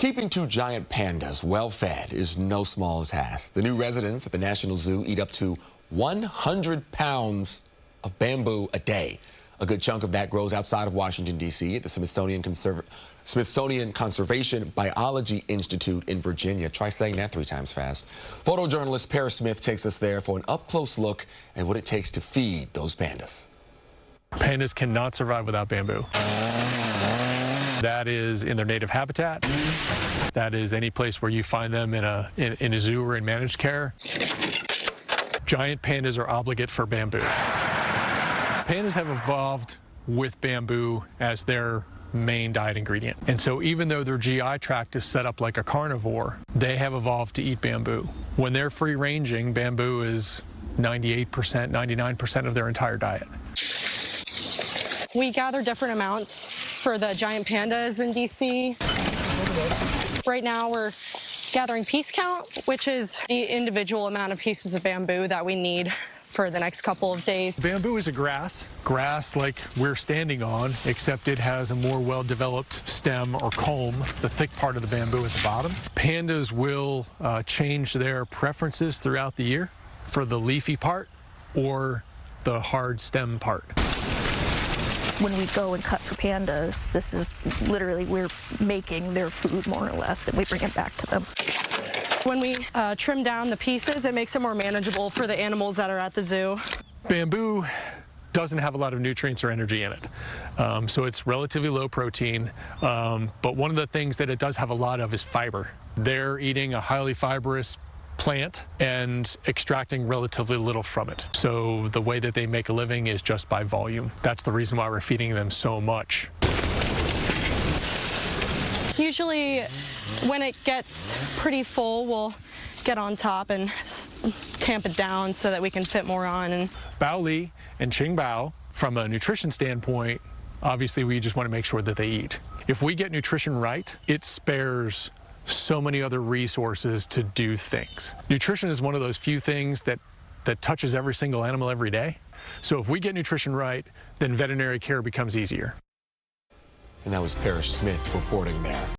Keeping two giant pandas well-fed is no small task. The new residents at the National Zoo eat up to 100 pounds of bamboo a day. A good chunk of that grows outside of Washington, D.C. at the Smithsonian Conservation Biology Institute in Virginia. Try saying that 3 times fast. Photojournalist Parrish Smith takes us there for an up-close look at what it takes to feed those pandas. Pandas cannot survive without bamboo. That is in their native habitat. That is any place where you find them in a zoo or in managed care. Giant pandas are obligate for bamboo. Pandas have evolved with bamboo as their main diet ingredient. And so even though their GI tract is set up like a carnivore, they have evolved to eat bamboo. When they're free-ranging, bamboo is 98%, 99% of their entire diet. We gather different amounts for the giant pandas in DC. Right now we're gathering piece count, which is the individual amount of pieces of bamboo that we need for the next couple of days. Bamboo is a grass like we're standing on, except it has a more well-developed stem or culm, the thick part of the bamboo at the bottom. Pandas will change their preferences throughout the year for the leafy part or the hard stem part. When we go and cut for pandas, this is literally, we're making their food more or less, and we bring it back to them. When we trim down the pieces, it makes it more manageable for the animals that are at the zoo. Bamboo doesn't have a lot of nutrients or energy in it, so it's relatively low protein, but one of the things that it does have a lot of is fiber. They're eating a highly fibrous plant and extracting relatively little from it. So the way that they make a living is just by volume. That's the reason why we're feeding them so much. Usually when it gets pretty full, we'll get on top and tamp it down so that we can fit more on. And Bao Li and Qing Bao, from a nutrition standpoint, obviously we just want to make sure that they eat. If we get nutrition right, it spares so many other resources to do things. Nutrition is one of those few things that touches every single animal every day. So if we get nutrition right, then veterinary care becomes easier. And that was Parrish Smith reporting there.